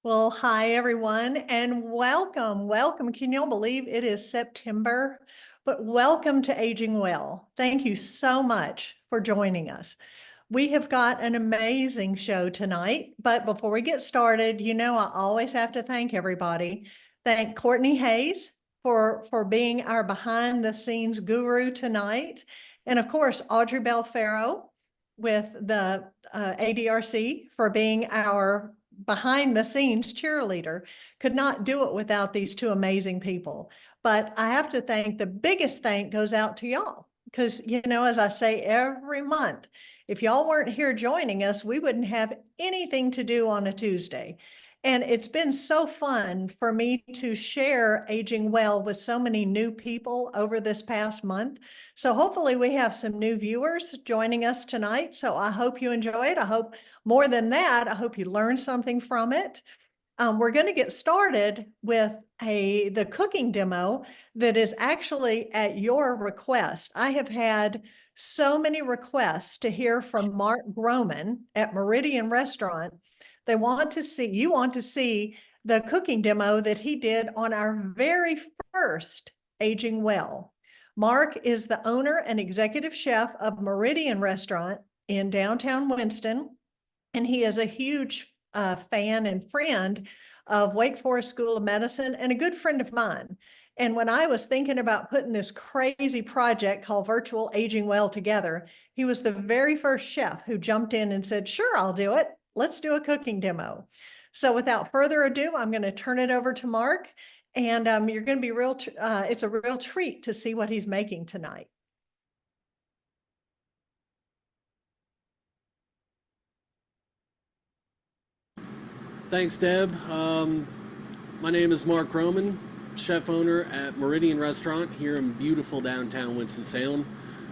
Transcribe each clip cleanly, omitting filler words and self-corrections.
Well, hi, everyone, and welcome. Welcome. Can you all believe it is September? But welcome to Aging Well. Thank you so much for joining us. We have got an amazing show tonight, but before we get started, you know, I always have to thank everybody. Thank Courtney Hayes for being our behind the scenes guru tonight. And of course, Audrey Bell Farrow with the ADRC for being our behind the scenes cheerleader. Could not do it without these two amazing people. But I have to thank, the biggest thank goes out to y'all, because, you know, as I say every month, if y'all weren't here joining us, we wouldn't have anything to do on a Tuesday. And it's been so fun for me to share Aging Well with so many new people over this past month. So hopefully we have some new viewers joining us tonight. So I hope you enjoy it. I hope more than that, I hope you learned something from it. We're going to get started with the cooking demo that is actually at your request. I have had so many requests to hear from Mark Groman at Meridian Restaurant. You want to see the cooking demo that he did on our very first Aging Well. Mark is the owner and executive chef of Meridian Restaurant in downtown Winston, and he is a huge fan and friend of Wake Forest School of Medicine and a good friend of mine. And when I was thinking about putting this crazy project called Virtual Aging Well together, he was the very first chef who jumped in and said, sure, I'll do it. Let's do a cooking demo. So without further ado, I'm going to turn it over to Mark, and you're going to be it's a real treat to see what he's making tonight. Thanks, Deb. My name is Mark Groman, chef owner at Meridian Restaurant here in beautiful downtown Winston-Salem,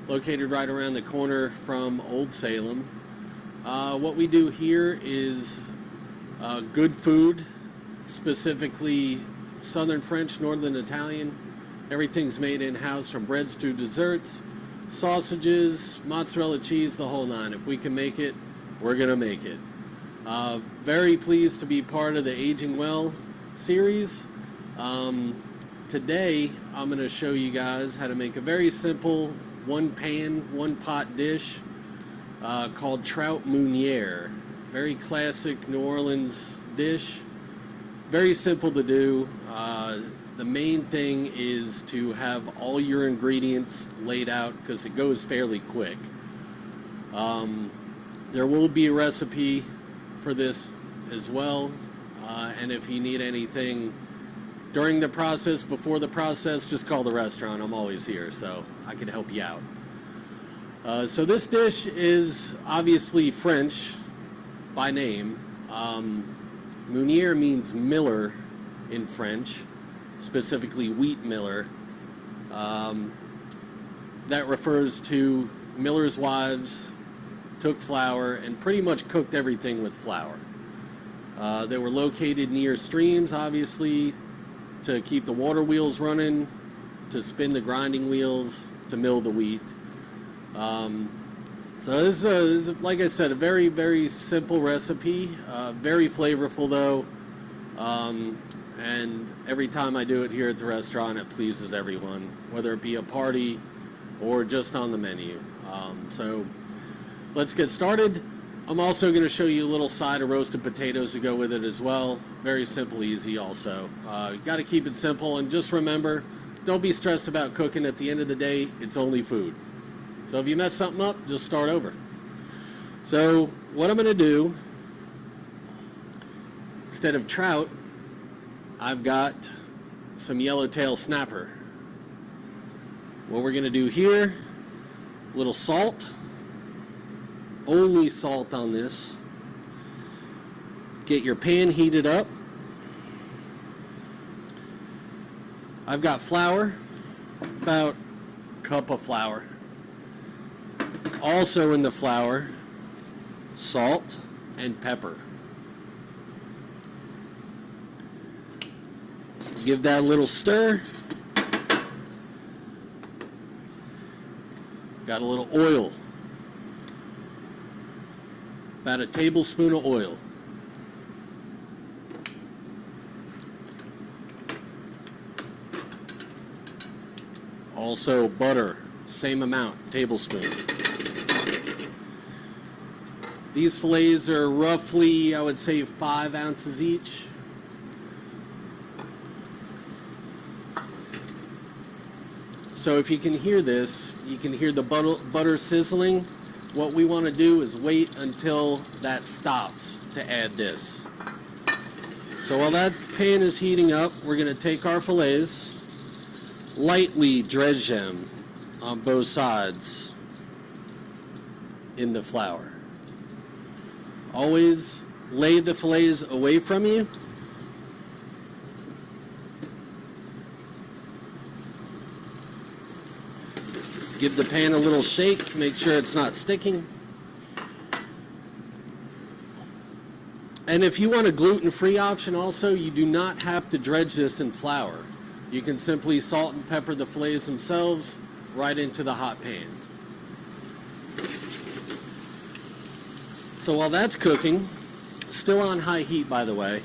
located right around the corner from Old Salem. What we do here is good food, specifically Southern French, Northern Italian. Everything's made in-house, from breads to desserts, sausages, mozzarella cheese, the whole nine. If we can make it, we're gonna make it. Very pleased to be part of the Aging Well series. Today, I'm going to show you guys how to make a very simple one pan, one pot dish called trout meuniere. Very classic New Orleans dish. Very simple to do. The main thing is to have all your ingredients laid out because it goes fairly quick. There will be a recipe for this as well, and if you need anything during the process, before the process, just call the restaurant. I'm always here, so I can help you out. So this dish is obviously French by name. Meuniere means miller in French, specifically wheat miller. That refers to millers' wives took flour and pretty much cooked everything with flour. They were located near streams, obviously, to keep the water wheels running, to spin the grinding wheels, to mill the wheat. So this is, like I said, a very, very simple recipe, very flavorful though, and every time I do it here at the restaurant, it pleases everyone, whether it be a party or just on the menu. So let's get started. I'm also going to show you a little side of roasted potatoes to go with it as well. Very simple, easy also. You got to keep it simple, and just remember, don't be stressed about cooking. At the end of the day, it's only food. So if you mess something up, just start over. So what I'm going to do, instead of trout, I've got some yellowtail snapper. What we're going to do here, a little salt. Only salt on this. Get your pan heated up. I've got flour, about a cup of flour. Also in the flour, salt and pepper. Give that a little stir. Got a little oil. About a tablespoon of oil. Also butter, same amount, tablespoon. These fillets are roughly, I would say, 5 ounces each. So if you can hear this, you can hear the butter sizzling. What we want to do is wait until that stops to add this. So while that pan is heating up, we're going to take our fillets, lightly dredge them on both sides in the flour. Always lay the fillets away from you. Give the pan a little shake, make sure it's not sticking. And if you want a gluten-free option also, you do not have to dredge this in flour. You can simply salt and pepper the fillets themselves right into the hot pan. So while that's cooking, still on high heat by the way,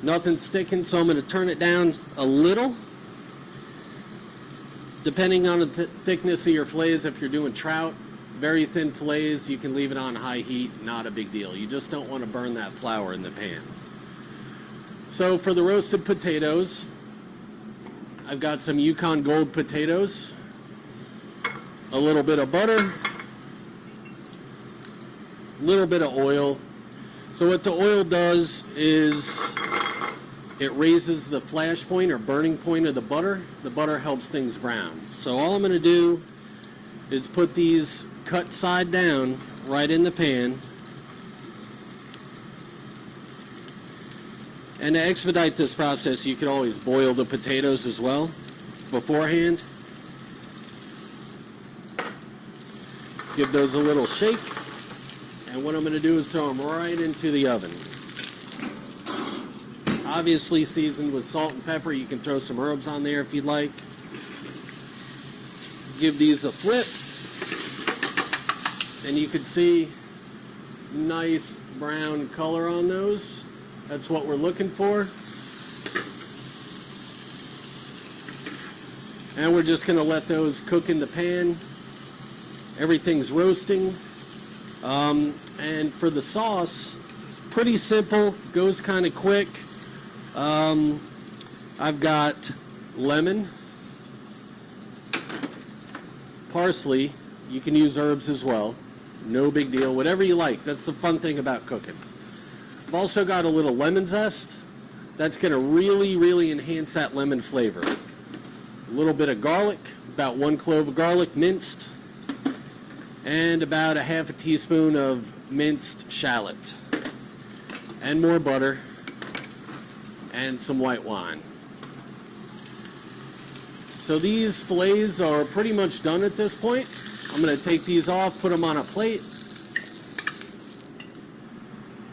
nothing's sticking, so I'm going to turn it down a little. Depending on the thickness of your fillets, if you're doing trout, very thin fillets, you can leave it on high heat, not a big deal. You just don't want to burn that flour in the pan. So for the roasted potatoes, I've got some Yukon Gold potatoes, a little bit of butter, a little bit of oil. So what the oil does is it raises the flash point or burning point of the butter. The butter helps things brown. So all I'm going to do is put these cut side down right in the pan. And to expedite this process, you can always boil the potatoes as well beforehand. Give those a little shake. And what I'm going to do is throw them right into the oven. Obviously seasoned with salt and pepper. You can throw some herbs on there if you'd like. Give these a flip. And you can see nice brown color on those. That's what we're looking for. And we're just going to let those cook in the pan. Everything's roasting. And for the sauce, pretty simple, goes kind of quick. I've got lemon, parsley. You can use herbs as well. No big deal. Whatever you like. That's the fun thing about cooking. I've also got a little lemon zest. That's going to really, really enhance that lemon flavor. A little bit of garlic, about 1 clove of garlic minced, and about a half a teaspoon of minced shallot. And more butter. And some white wine. So these fillets are pretty much done at this point. I'm going to take these off, put them on a plate.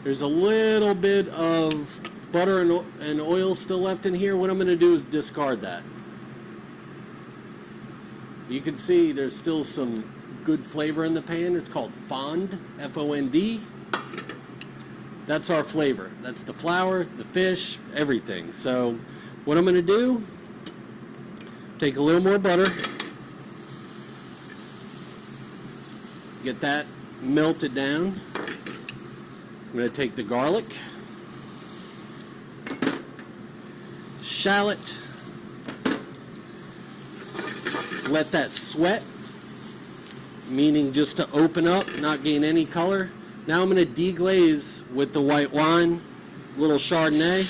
There's a little bit of butter and oil still left in here. What I'm going to do is discard that. You can see there's still some good flavor in the pan. It's called fond, F-O-N-D. That's our flavor. That's the flour, the fish, everything. So what I'm going to do, take a little more butter, get that melted down. I'm going to take the garlic, shallot, let that sweat, meaning just to open up, not gain any color. Now I'm going to deglaze with the white wine, a little Chardonnay.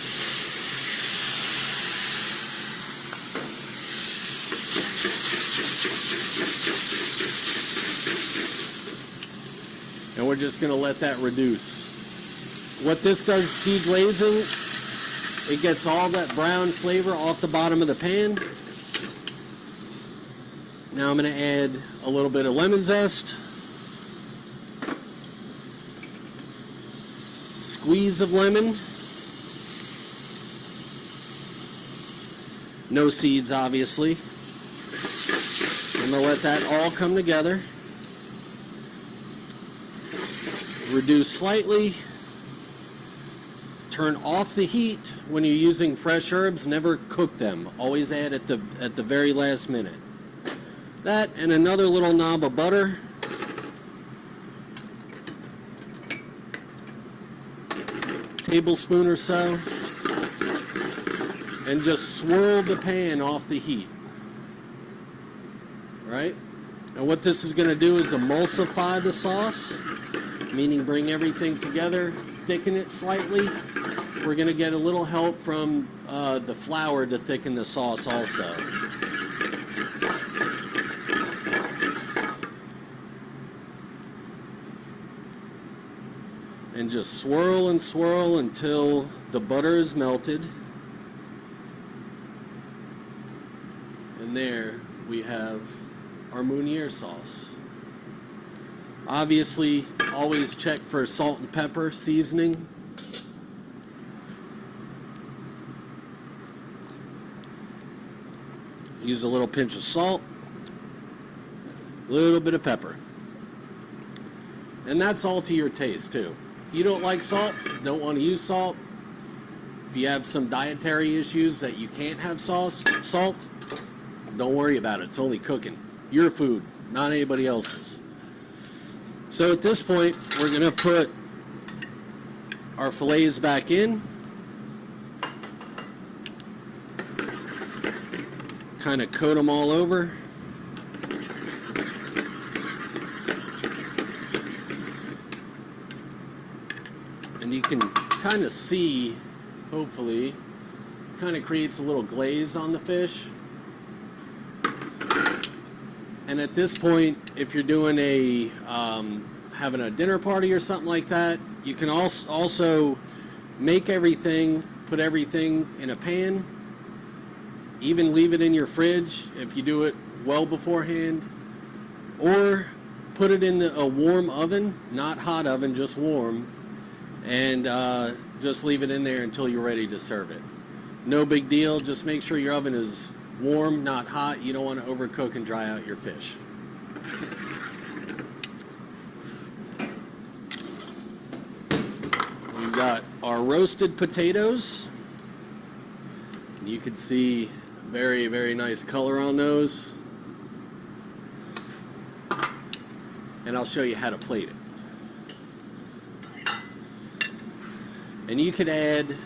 And we're just going to let that reduce. What this does, deglazing, It gets all that brown flavor off the bottom of the pan. Now I'm going to add a little bit of lemon zest. Squeeze of lemon. No seeds, obviously. I'm going to let that all come together. Reduce slightly. Turn off the heat when you're using fresh herbs. Never cook them. Always add at the very last minute. That and another little knob of butter. Tablespoon or so. And just swirl the pan off the heat. Right? And what this is going to do is emulsify the sauce, meaning bring everything together, thicken it slightly. We're going to get a little help from the flour to thicken the sauce also. And just swirl and swirl until the butter is melted. And there we have our Meunier sauce. Obviously, always check for salt and pepper seasoning. Use a little pinch of salt, a little bit of pepper. And that's all to your taste too. If you don't like salt, don't want to use salt. If you have some dietary issues that you can't have salt, don't worry about it. It's only cooking. Your food, not anybody else's. So at this point, we're going to put our fillets back in. Kind of coat them all over. And you can kind of see, hopefully, kind of creates a little glaze on the fish. And at this point, if you're doing a having a dinner party or something like that, you can also make everything, put everything in a pan, even leave it in your fridge if you do it well beforehand, or put it in a warm oven, not hot oven, just warm, and just leave it in there until you're ready to serve it. No big deal, just make sure your oven is warm, not hot. You don't want to overcook and dry out your fish. We've got our roasted potatoes. You can see very, very nice color on those. And I'll show you how to plate it. And you could add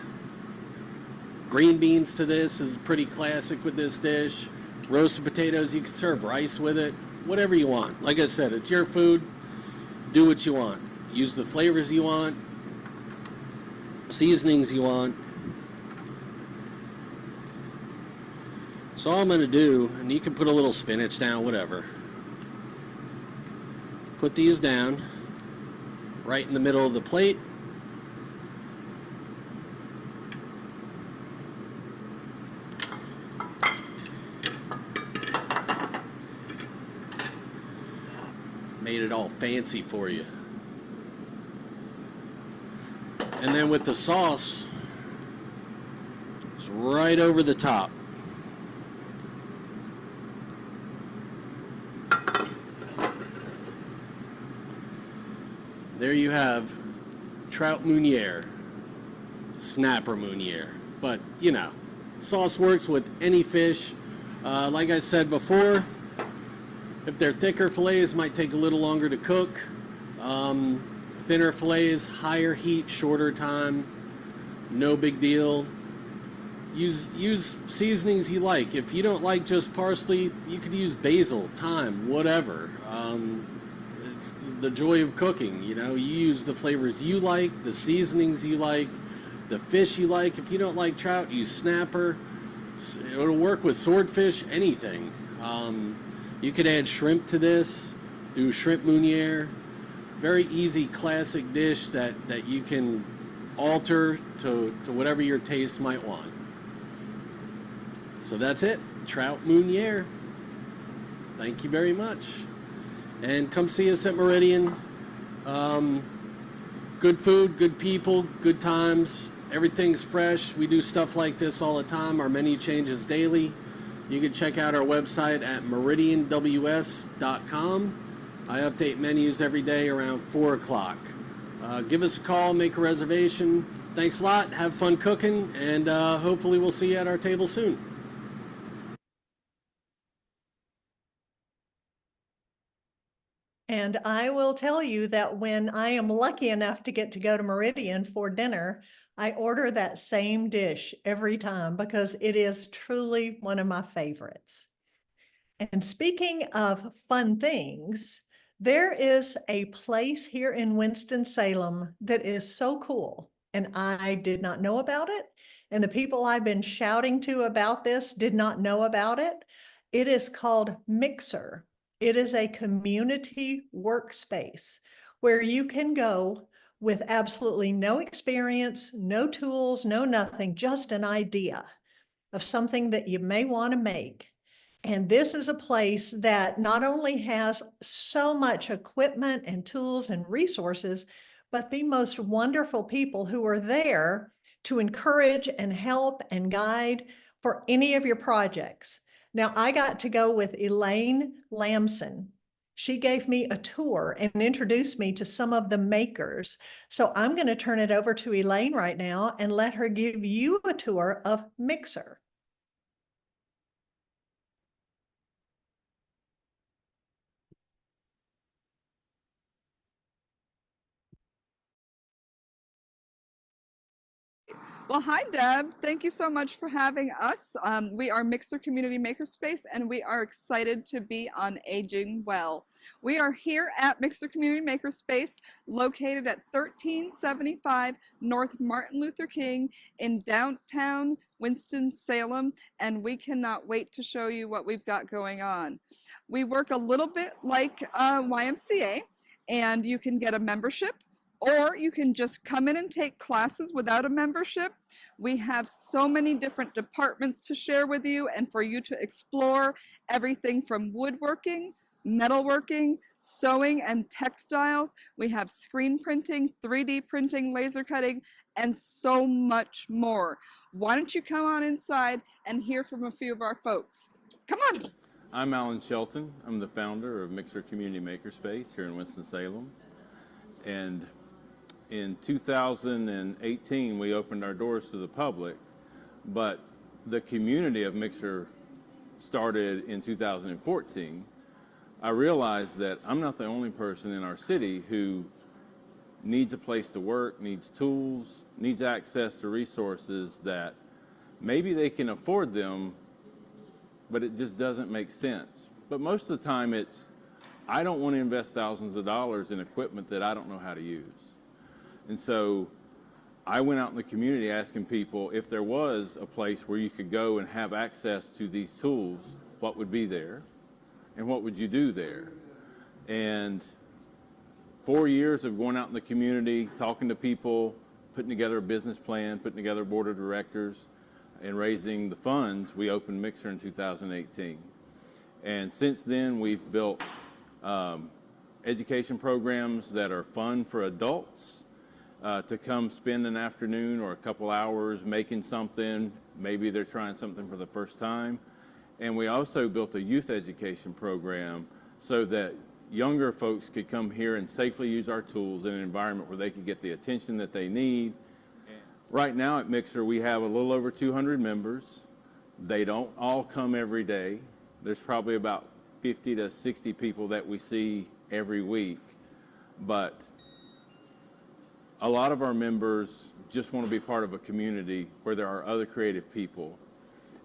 green beans to this. Is pretty classic with this dish. Roasted potatoes, you can serve rice with it, whatever you want. Like I said, it's your food. Do what you want. Use the flavors you want, seasonings you want. So all I'm going to do, and you can put a little spinach down, whatever. Put these down right in the middle of the plate. Made it all fancy for you. And then with the sauce, it's right over the top. There you have trout Meunier, snapper Meunier. But, you know, sauce works with any fish. Like I said before, if they're thicker fillets, might take a little longer to cook. Thinner fillets, higher heat, shorter time, no big deal. Use seasonings you like. If you don't like just parsley, you could use basil, thyme, whatever. It's the joy of cooking, you know. You use the flavors you like, the seasonings you like, the fish you like. If you don't like trout, use snapper. It'll work with swordfish, anything. You could add shrimp to this, do shrimp Meunier. Very easy classic dish that you can alter to whatever your taste might want. So that's it. Trout Mounier. Thank you very much. And come see us at Meridian. Good food, good people, good times. Everything's fresh. We do stuff like this all the time. Our menu changes daily. You can check out our website at meridianws.com. I update menus every day around 4 o'clock. Give us a call, make a reservation. Thanks a lot. Have fun cooking, and hopefully we'll see you at our table soon. And I will tell you that when I am lucky enough to get to go to Meridian for dinner, I order that same dish every time because it is truly one of my favorites. And speaking of fun things, there is a place here in Winston-Salem that is so cool, and I did not know about it. And the people I've been shouting to about this did not know about it. It is called Mixxer. It is a community workspace where you can go with absolutely no experience, no tools, no nothing, just an idea of something that you may want to make. And this is a place that not only has so much equipment and tools and resources, but the most wonderful people who are there to encourage and help and guide for any of your projects. Now, I got to go with Elaine Lamson. She gave me a tour and introduced me to some of the makers. So I'm going to turn it over to Elaine right now and let her give you a tour of Mixxer. Well, hi, Deb. Thank you so much for having us. We are Mixxer Community Makerspace, and we are excited to be on Aging Well. We are here at Mixxer Community Makerspace, located at 1375 North Martin Luther King in downtown Winston-Salem, and we cannot wait to show you what we've got going on. We work a little bit like YMCA, and you can get a membership, or you can just come in and take classes without a membership. We have so many different departments to share with you and for you to explore, everything from woodworking, metalworking, sewing and textiles. We have screen printing, 3D printing, laser cutting, and so much more. Why don't you come on inside and hear from a few of our folks? Come on. I'm Alan Shelton. I'm the founder of Mixxer Community Makerspace here in Winston-Salem. And in 2018, we opened our doors to the public, but the community of Mixxer started in 2014. I realized that I'm not the only person in our city who needs a place to work, needs tools, needs access to resources that maybe they can afford them, but it just doesn't make sense. But most of the time it's, I don't want to invest thousands of dollars in equipment that I don't know how to use. And so I went out in the community asking people if there was a place where you could go and have access to these tools, what would be there and what would you do there? And 4 years of going out in the community, talking to people, putting together a business plan, putting together a board of directors, and raising the funds, we opened Mixxer in 2018. And since then, we've built education programs that are fun for adults to come spend an afternoon or a couple hours making something. Maybe they're trying something for the first time. And we also built a youth education program so that younger folks could come here and safely use our tools in an environment where they can get the attention that they need. Right now at Mixxer, we have a little over 200 members. They don't all come every day. There's probably about 50 to 60 people that we see every week. But a lot of our members just want to be part of a community where there are other creative people.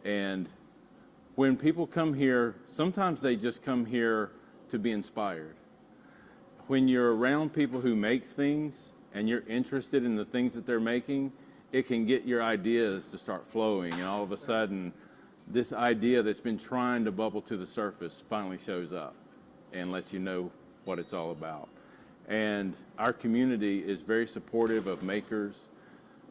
And when people come here, sometimes they just come here to be inspired. When you're around people who make things and you're interested in the things that they're making, it can get your ideas to start flowing, and all of a sudden this idea that's been trying to bubble to the surface finally shows up and lets you know what it's all about. And our community is very supportive of makers.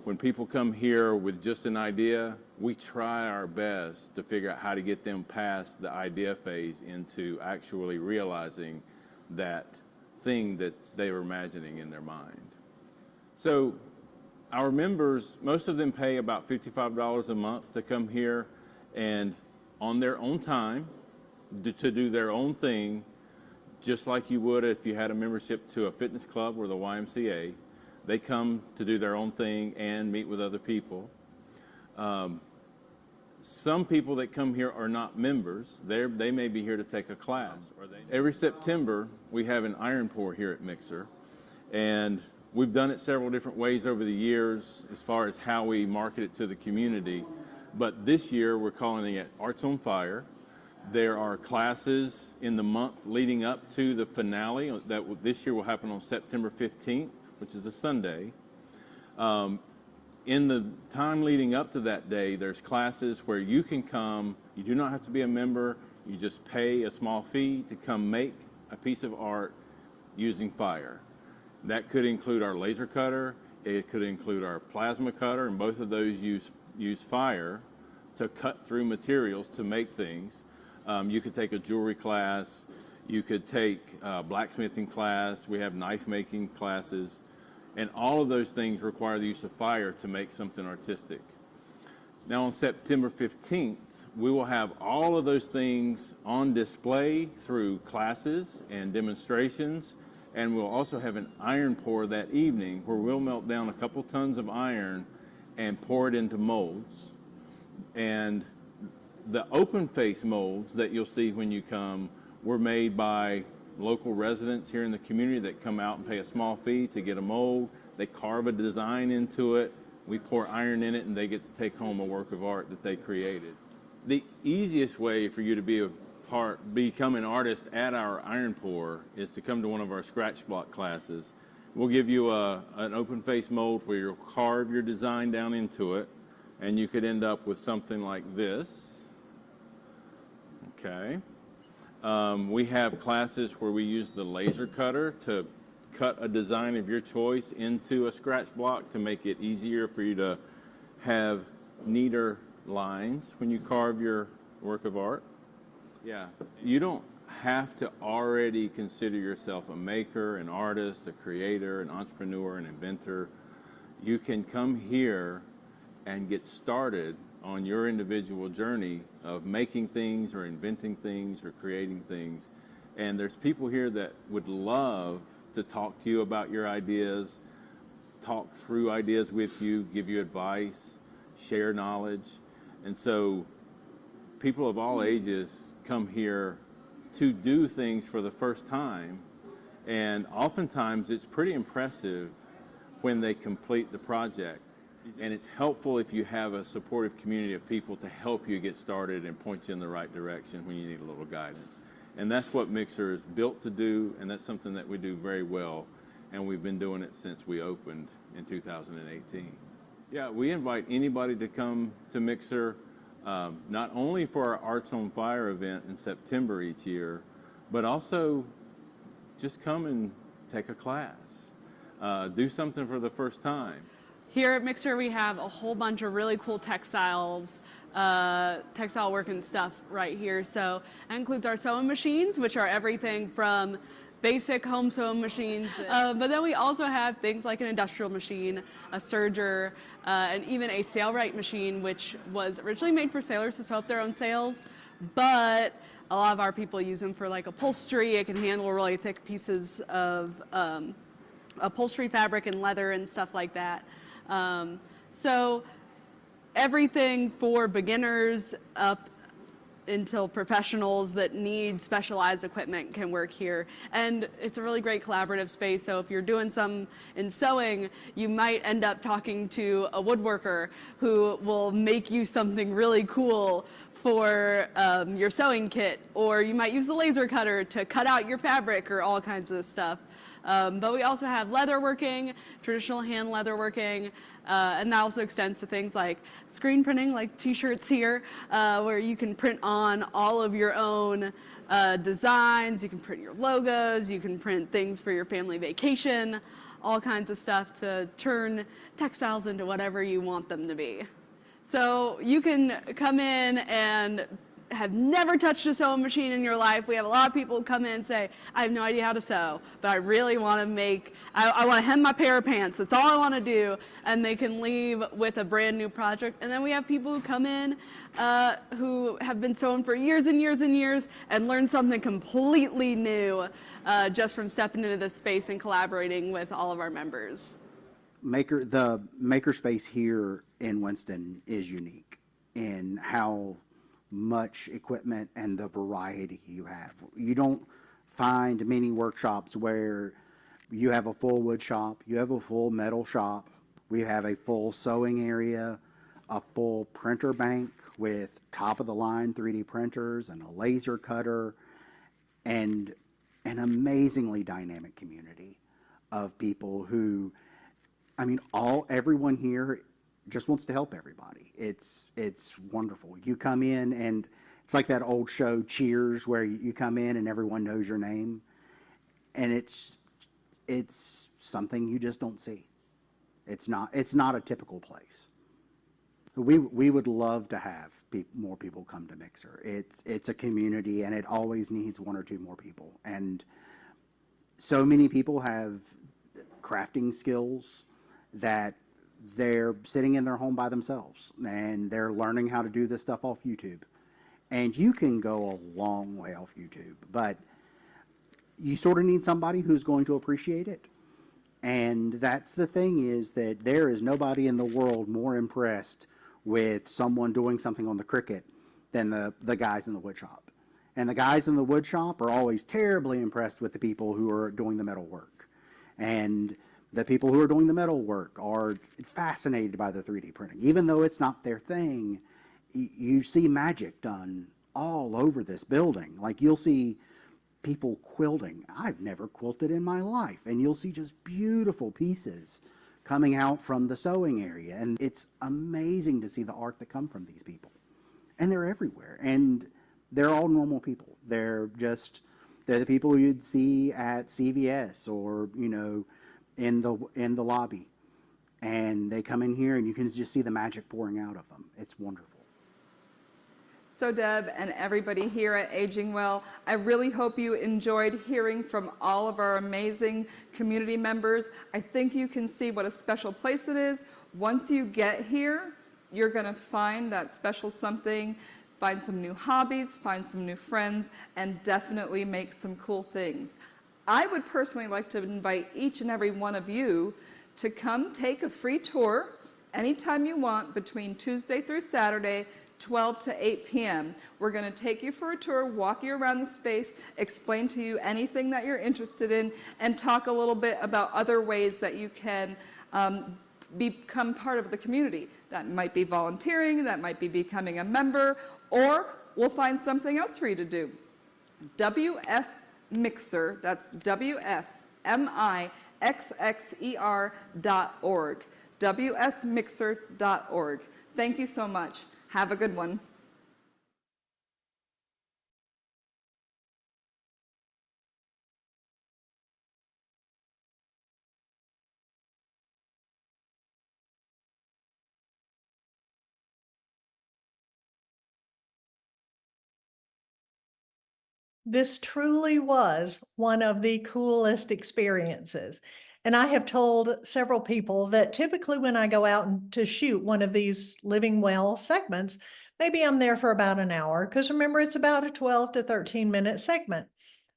when people come here with just an idea, we try our best to figure out how to get them past the idea phase into actually realizing that thing that they were imagining in their mind. So our members, most of them pay about $55 a month to come here and on their own time to do their own thing, just like you would if you had a membership to a fitness club or the YMCA. They come to do their own thing and meet with other people. Some people that come here are not members. They may be here to take a class. Every September, we have an iron pour here at Mixxer. And we've done it several different ways over the years as far as how we market it to the community. But this year, we're calling it Arts on Fire. There are classes in the month leading up to the finale that this year will happen on September 15th, which is a Sunday. In the time leading up to that day, there's classes where you can come. You do not have to be a member. You just pay a small fee to come make a piece of art using fire. That could include our laser cutter. It could include our plasma cutter, and both of those use fire to cut through materials to make things. You could take a jewelry class. You could take a blacksmithing class. We have knife making classes. And all of those things require the use of fire to make something artistic. Now on September 15th, we will have all of those things on display through classes and demonstrations. And we'll also have an iron pour that evening where we'll melt down a couple tons of iron and pour it into molds. And the open face molds that you'll see when you come were made by local residents here in the community that come out and pay a small fee to get a mold. They carve a design into it. We pour iron in it, and they get to take home a work of art that they created. The easiest way for you to become an artist at our iron pour is to come to one of our scratch block classes. We'll give you an open face mold where you'll carve your design down into it, and you could end up with something like this. Okay. We have classes where we use the laser cutter to cut a design of your choice into a scratch block to make it easier for you to have neater lines when you carve your work of art. Yeah, you don't have to already consider yourself a maker, an artist, a creator, an entrepreneur, an inventor. You can come here and get started on your individual journey of making things or inventing things or creating things. And there's people here that would love to talk to you about your ideas, talk through ideas with you, give you advice, share knowledge. And so people of all ages come here to do things for the first time. And oftentimes it's pretty impressive when they complete the project. And it's helpful if you have a supportive community of people to help you get started and point you in the right direction when you need a little guidance. And that's what Mixxer is built to do, and that's something that we do very well. And we've been doing it since we opened in 2018. Yeah, we invite anybody to come to Mixxer, not only for our Arts on Fire event in September each year, but also just come and take a class. Do something for the first time. Here at Mixxer, we have a whole bunch of really cool textiles, textile work and stuff right here. So that includes our sewing machines, which are everything from basic home sewing machines. But then we also have things like an industrial machine, a serger, and even a sailrite machine, which was originally made for sailors to sew up their own sails. But a lot of our people use them for like upholstery. It can handle really thick pieces of upholstery fabric and leather and stuff like that. So everything for beginners up until professionals that need specialized equipment can work here. And it's a really great collaborative space. So if you're doing some in sewing, you might end up talking to a woodworker who will make you something really cool for your sewing kit, or you might use the laser cutter to cut out your fabric or all kinds of stuff. But we also have leatherworking, traditional hand leatherworking, and that also extends to things like screen printing, like t-shirts here, where you can print on all of your own designs. You can print your logos, you can print things for your family vacation. all kinds of stuff to turn textiles into whatever you want them to be. So you can come in and have never touched a sewing machine in your life. We have a lot of people who come in and say, I have no idea how to sew, but I really want to make, I want to hem my pair of pants. That's all I want to do. And they can leave with a brand new project. And then we have people who come in who have been sewing for years and years and years and learn something completely new just from stepping into this space and collaborating with all of our members. The makerspace here in Winston is unique in how much equipment and the variety you have. You don't find many workshops where you have a full wood shop, you have a full metal shop, we have a full sewing area, a full printer bank with top of the line 3D printers and a laser cutter, and an amazingly dynamic community of people who, I mean, everyone here just wants to help everybody. It's wonderful. You come in and it's like that old show Cheers, where you come in and everyone knows your name, and it's something you just don't see. It's not a typical place. We would love to have more people come to Mixxer. It's a community, and it always needs one or two more people. And so many people have crafting skills that they're sitting in their home by themselves, and they're learning how to do this stuff off YouTube. And you can go a long way off YouTube, but you sort of need somebody who's going to appreciate it. And that's the thing, is that there is nobody in the world more impressed with someone doing something on the Cricut than the guys in the wood shop. And the guys in the wood shop are always terribly impressed with the people who are doing the metal work. And the people who are doing the metal work are fascinated by the 3D printing. Even though it's not their thing, you see magic done all over this building. Like, you'll see people quilting. I've never quilted in my life. And you'll see just beautiful pieces coming out from the sewing area. And it's amazing to see the art that come from these people. And they're everywhere. And they're all normal people. They're the people you'd see at CVS or, in the lobby, and they come in here and you can just see the magic pouring out of them. It's wonderful. So Deb and everybody here at Aging Well, I really hope you enjoyed hearing from all of our amazing community members. I think you can see what a special place it is. Once you get here, you're going to find that special something, find some new hobbies, find some new friends, and definitely make some cool things. I would personally like to invite each and every one of you to come take a free tour anytime you want between Tuesday through Saturday, 12 to 8 p.m. We're going to take you for a tour, walk you around the space, explain to you anything that you're interested in, and talk a little bit about other ways that you can become part of the community. That might be volunteering, that might be becoming a member, or we'll find something else for you to do. WS Mixxer, that's WSMIXXER.org, WSMixxer.org. Thank you so much. Have a good one. This truly was one of the coolest experiences. And I have told several people that typically when I go out to shoot one of these Living Well segments, maybe I'm there for about an hour, because remember, it's about a 12 to 13-minute segment.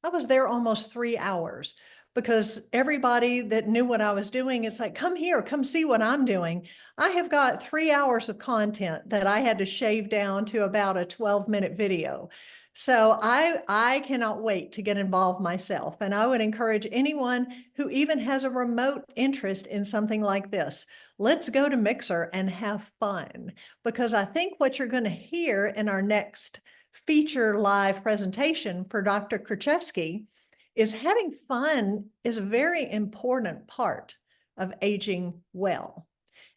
I was there almost 3 hours, because everybody that knew what I was doing, it's like, come here, come see what I'm doing. I have got 3 hours of content that I had to shave down to about a 12-minute video. So I cannot wait to get involved myself. And I would encourage anyone who even has a remote interest in something like this, let's go to Mixxer and have fun. Because I think what you're going to hear in our next feature live presentation for Dr. Kritchevsky is having fun is a very important part of aging well.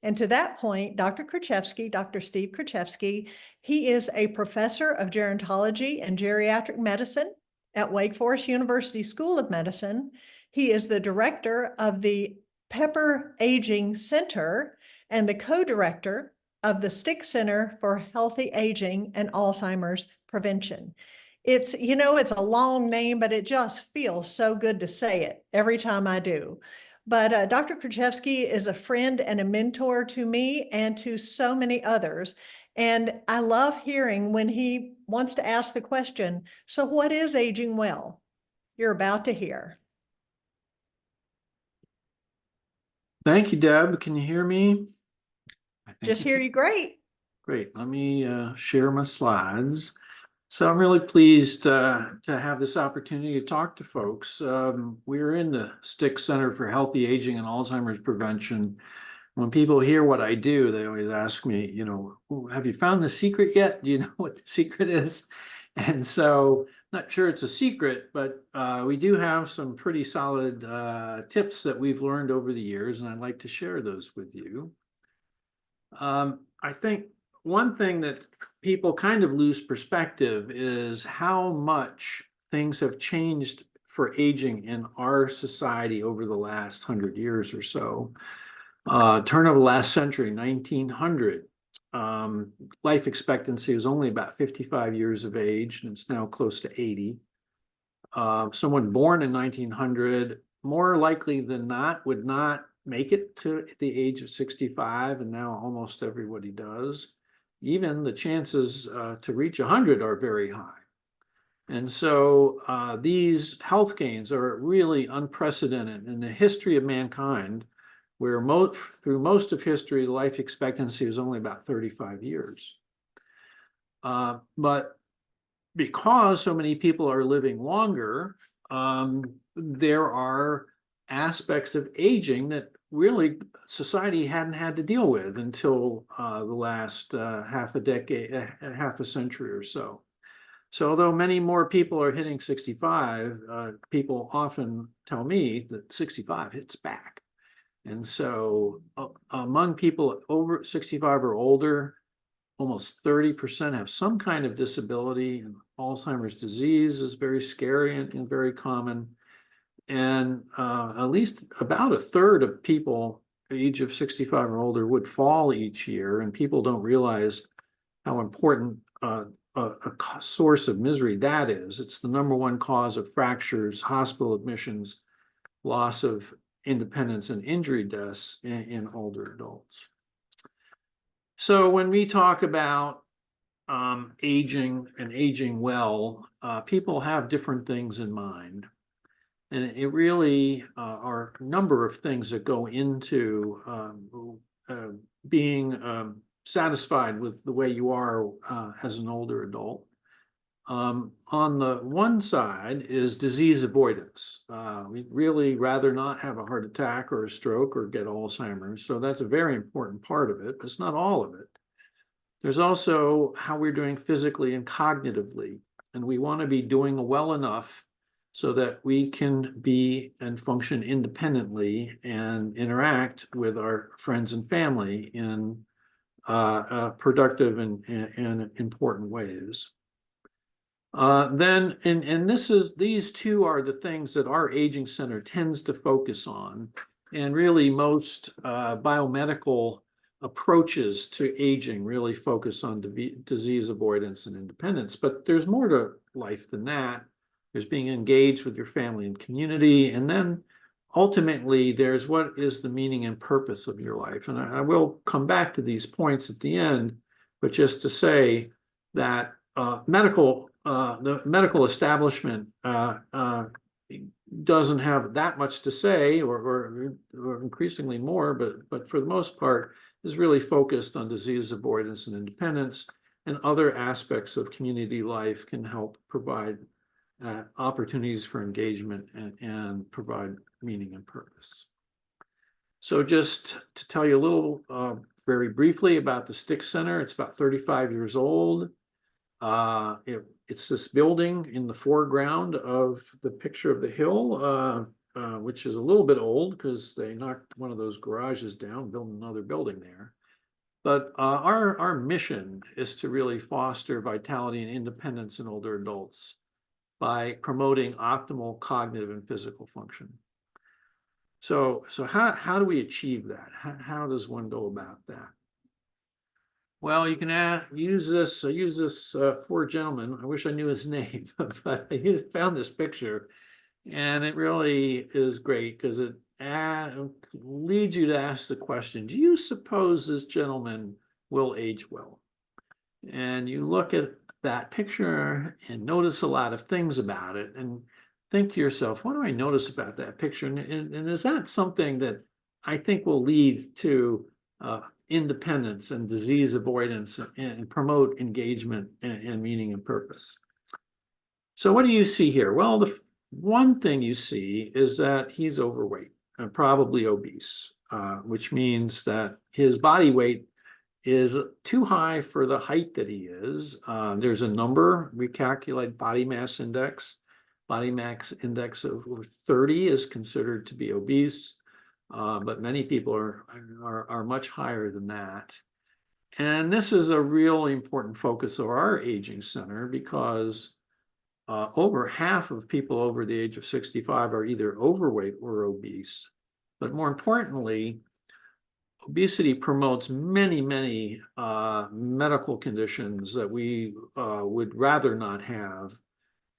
And to that point, Dr. Kritchevsky, Dr. Steve Kritchevsky, he is a professor of gerontology and geriatric medicine at Wake Forest University School of Medicine. He is the director of the Pepper Aging Center and the co-director of the Sticht Center for Healthy Aging and Alzheimer's Prevention. It's, you know, it's a long name, but it just feels so good to say it every time I do. But Dr. Kritchevsky is a friend and a mentor to me and to so many others. And I love hearing when he wants to ask the question, so what is aging well? You're about to hear. Thank you, Deb. Can you hear me? Just hear you great. Great. Let me share my slides. So I'm really pleased to have this opportunity to talk to folks. We're in the Sticht Center for Healthy Aging and Alzheimer's Prevention. When people hear what I do, they always ask me, you know, have you found the secret yet? Do you know what the secret is? And so, not sure it's a secret, but we do have some pretty solid tips that we've learned over the years, and I'd like to share those with you. I think one thing that people kind of lose perspective is how much things have changed for aging in our society over the last 100 years or so. Turn of the last century, 1900, life expectancy was only about 55 years of age, and it's now close to 80. Someone born in 1900, more likely than not, would not make it to the age of 65, and now almost everybody does. Even the chances to reach 100 are very high. And so these health gains are really unprecedented in the history of mankind, where through most of history, life expectancy was only about 35 years. But because so many people are living longer, there are aspects of aging that really society hadn't had to deal with until the last half a century or so. So although many more people are hitting 65, people often tell me that 65 hits back. And so among people over 65 or older, almost 30% have some kind of disability, and Alzheimer's disease is very scary and very common. And at least about a third of people age of 65 or older would fall each year, and people don't realize how important a source of misery that is. It's the #1 cause of fractures, hospital admissions, loss of independence, and injury deaths in older adults. So when we talk about aging and aging well, people have different things in mind. And it really are a number of things that go into being satisfied with the way you are as an older adult. On the one side is disease avoidance. We'd really rather not have a heart attack or a stroke or get Alzheimer's. So that's a very important part of it, but it's not all of it. There's also how we're doing physically and cognitively. And we want to be doing well enough so that we can be and function independently and interact with our friends and family in productive and important ways. These two are the things that our aging center tends to focus on, and really most biomedical approaches to aging really focus on disease avoidance and independence. But there's more to life than that. There's being engaged with your family and community, and then ultimately there's what is the meaning and purpose of your life. And I will come back to these points at the end, but just to say that the medical establishment doesn't have that much to say, or increasingly more, but for the most part is really focused on disease avoidance and independence, and other aspects of community life can help provide opportunities for engagement and provide meaning and purpose. So just to tell you a little very briefly about the Sticht Center, it's about 35 years old. It's this building in the foreground of the picture of the hill, which is a little bit old because they knocked one of those garages down, built another building there. But our mission is to really foster vitality and independence in older adults by promoting optimal cognitive and physical function. So how do we achieve that? How does one go about that? Well, you can use this. I use this poor gentleman. I wish I knew his name, but I found this picture, and it really is great because it leads you to ask the question: do you suppose this gentleman will age well? And you look at that picture and notice a lot of things about it, and think to yourself, what do I notice about that picture? And is that something that I think will lead to independence and disease avoidance and promote engagement and meaning and purpose? So what do you see here? Well, the one thing you see is that he's overweight and probably obese, which means that his body weight is too high for the height that he is. There's a number, we calculate body mass index. Body mass index of 30 is considered to be obese, but many people are much higher than that. And this is a really important focus of our aging center because over half of people over the age of 65 are either overweight or obese. But more importantly, obesity promotes many medical conditions that we would rather not have,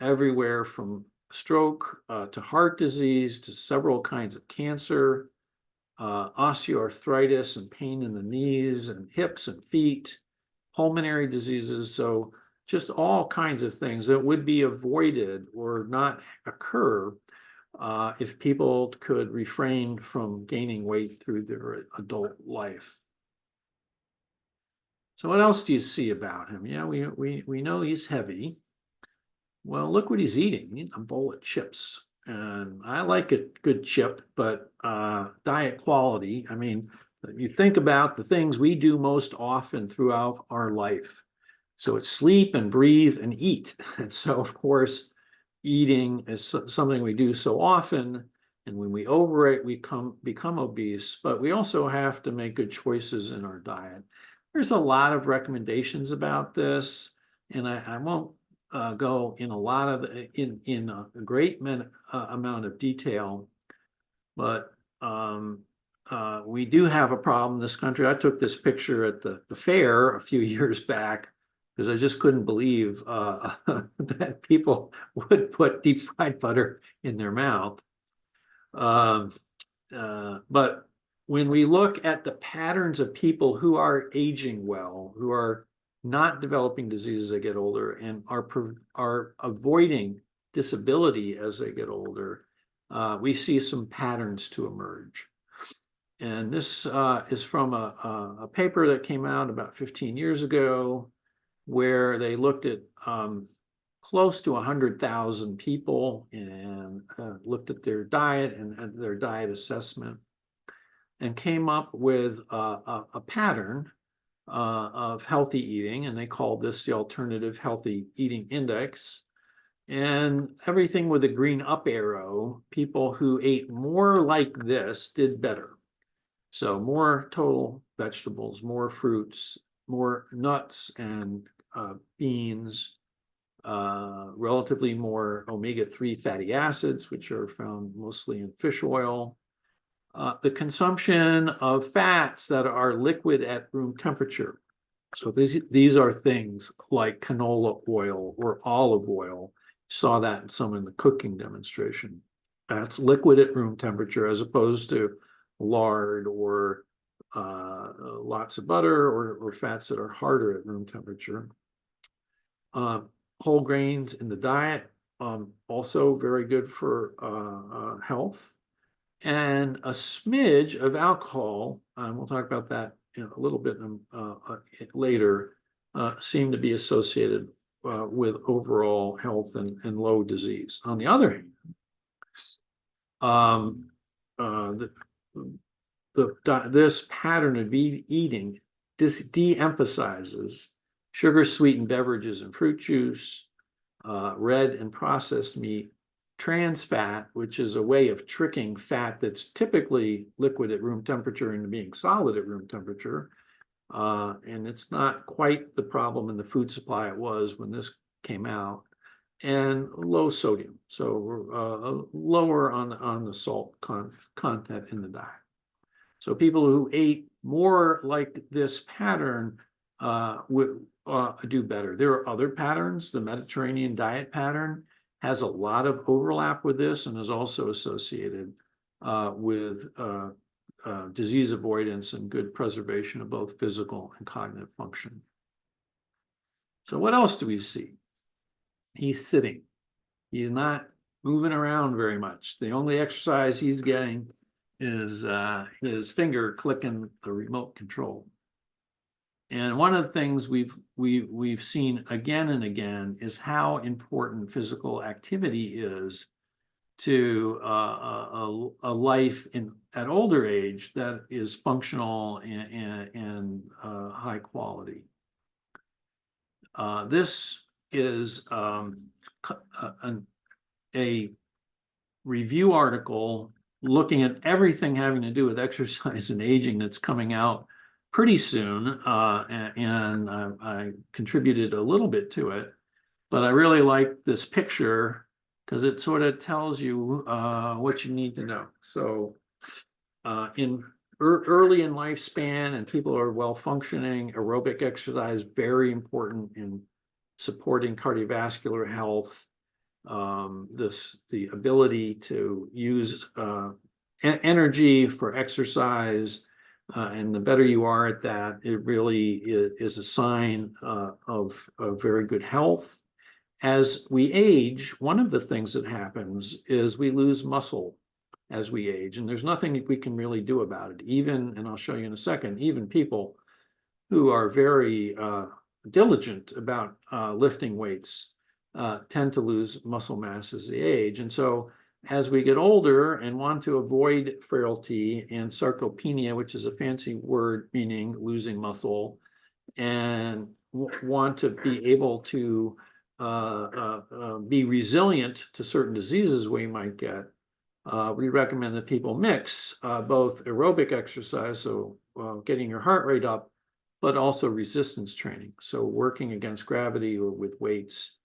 everywhere from stroke to heart disease to several kinds of cancer, osteoarthritis and pain in the knees and hips and feet, pulmonary diseases. So just all kinds of things that would be avoided or not occur if people could refrain from gaining weight through their adult life. So what else do you see about him? Yeah, we know he's heavy. Well, look what he's eating. He's eating a bowl of chips. And I like a good chip, but diet quality. I mean, you think about the things we do most often throughout our life. So it's sleep and breathe and eat. And so, of course, eating is something we do so often. And when we overeat, we become obese. But we also have to make good choices in our diet. There's a lot of recommendations about this, and I won't go in a lot of in a great amount of detail, but we do have a problem in this country. I took this picture at the fair a few years back because I just couldn't believe that people would put deep fried butter in their mouth. But when we look at the patterns of people who are aging well, who are not developing disease as they get older and are avoiding disability as they get older, we see some patterns to emerge. And this is from a paper that came out about 15 years ago, where they looked at close to 100,000 people and looked at their diet and their diet assessment, and came up with a pattern of healthy eating, and they called this the Alternative Healthy Eating Index. And everything with a green up arrow, people who ate more like this did better. So more total vegetables, more fruits, more nuts and beans, relatively more omega-3 fatty acids, which are found mostly in fish oil. The consumption of fats that are liquid at room temperature. So these are things like canola oil or olive oil. Saw that in some in the cooking demonstration. That's liquid at room temperature as opposed to lard or lots of butter or fats that are harder at room temperature. Whole grains in the diet, also very good for health. And a smidge of alcohol, and we'll talk about that in a little bit later, seem to be associated with overall health and low disease. On the other hand, this pattern of eating de-emphasizes sugar-sweetened beverages and fruit juice, red and processed meat, trans fat, which is a way of tricking fat that's typically liquid at room temperature into being solid at room temperature. And it's not quite the problem in the food supply it was when this came out. and low sodium, so lower on the salt content in the diet. So people who ate more like this pattern would do better. There are other patterns. The Mediterranean diet pattern has a lot of overlap with this and is also associated with disease avoidance and good preservation of both physical and cognitive function. So what else do we see? He's sitting. He's not moving around very much. The only exercise he's getting is his finger clicking the remote control. And one of the things we've seen again and again is how important physical activity is to a life at older age that is functional and high quality. This is a review article looking at everything having to do with exercise and aging that's coming out pretty soon, and I contributed a little bit to it, but I really like this picture because it sort of tells you what you need to know. So early in lifespan and people are well functioning, aerobic exercise very important in supporting cardiovascular health. The ability to use energy for exercise, and the better you are at that, it really is a sign of very good health. As we age, one of the things that happens is we lose muscle as we age, and there's nothing we can really do about it. Even, and I'll show you in a second, even people who are very diligent about lifting weights tend to lose muscle mass as they age. And so as we get older and want to avoid frailty and sarcopenia, which is a fancy word meaning losing muscle, and want to be able to be resilient to certain diseases we might get, we recommend that people mix both aerobic exercise, so getting your heart rate up, but also resistance training, so working against gravity or with weights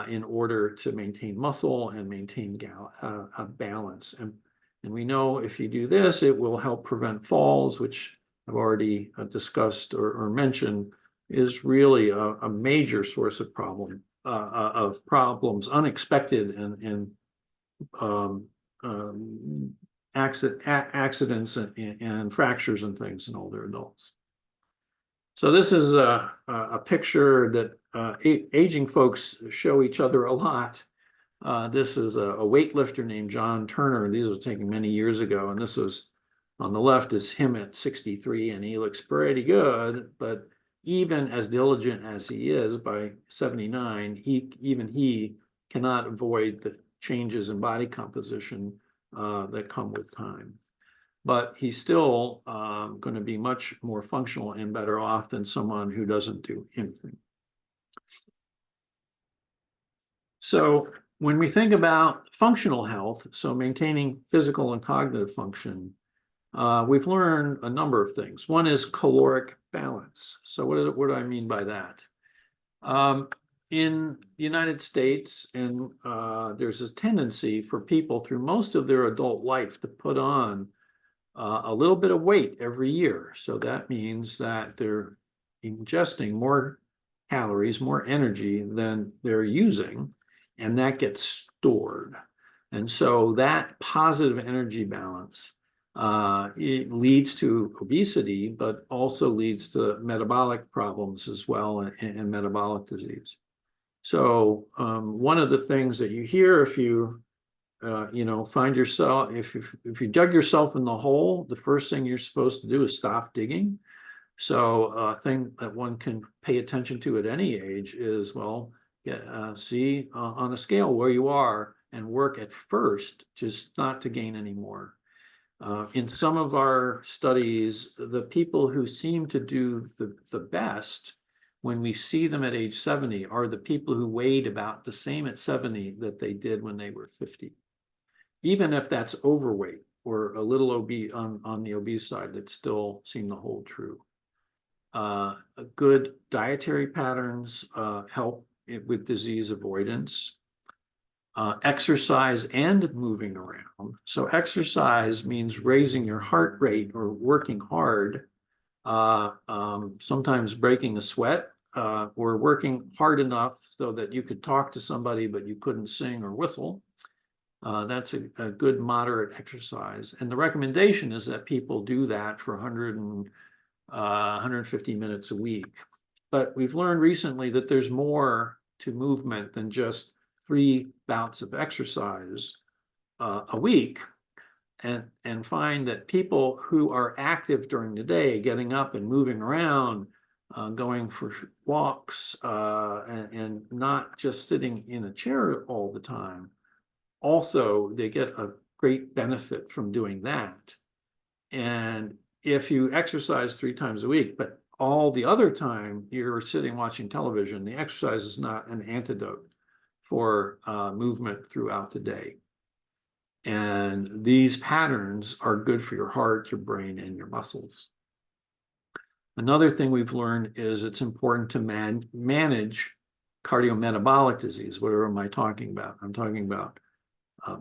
in order to maintain muscle and maintain a balance. And we know if you do this, it will help prevent falls, which I've already discussed or mentioned, is really a major source of problems, unexpected and accidents and fractures and things in older adults. So this is a picture that aging folks show each other a lot. This is a weightlifter named John Turner. These were taken many years ago, and this was on the left is him at 63, and he looks pretty good, but even as diligent as he is by 79, even he cannot avoid the changes in body composition that come with time. But he's still going to be much more functional and better off than someone who doesn't do anything. So when we think about functional health, so maintaining physical and cognitive function, we've learned a number of things. One is caloric balance. So what do I mean by that? In the United States, and there's a tendency for people through most of their adult life to put on a little bit of weight every year. So that means that they're ingesting more calories, more energy than they're using, and that gets stored. And so that positive energy balance, it leads to obesity, but also leads to metabolic problems as well, and metabolic disease. So one of the things that you hear if you find yourself, if you dug yourself in the hole, the first thing you're supposed to do is stop digging. So a thing that one can pay attention to at any age is, well, see on a scale where you are and work at first, just not to gain any more. In some of our studies, the people who seem to do the best when we see them at age 70 are the people who weighed about the same at 70 that they did when they were 50. Even if that's overweight or a little obese on the obese side, that still seem to hold true. Good dietary patterns help with disease avoidance. Exercise and moving around. So exercise means raising your heart rate or working hard, sometimes breaking a sweat, or working hard enough so that you could talk to somebody, but you couldn't sing or whistle. That's a good moderate exercise. And the recommendation is that people do that for 150 minutes a week. But we've learned recently that there's more to movement than just 3 bouts of exercise a week, and find that people who are active during the day, getting up and moving around, going for walks, and not just sitting in a chair all the time, also they get a great benefit from doing that. And if you exercise 3 times a week, but all the other time you're sitting watching television, the exercise is not an antidote for movement throughout the day. And these patterns are good for your heart, your brain, and your muscles. Another thing we've learned is it's important to manage cardiometabolic disease. What am I talking about? I'm talking about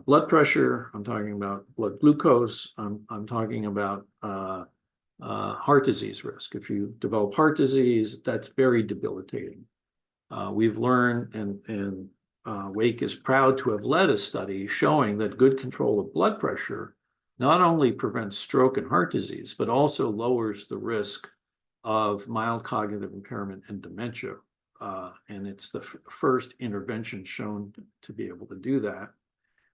blood pressure. I'm talking about blood glucose. I'm talking about heart disease risk. If you develop heart disease, that's very debilitating. We've learned, and Wake is proud to have led a study showing that good control of blood pressure not only prevents stroke and heart disease, but also lowers the risk of mild cognitive impairment and dementia. And it's the first intervention shown to be able to do that.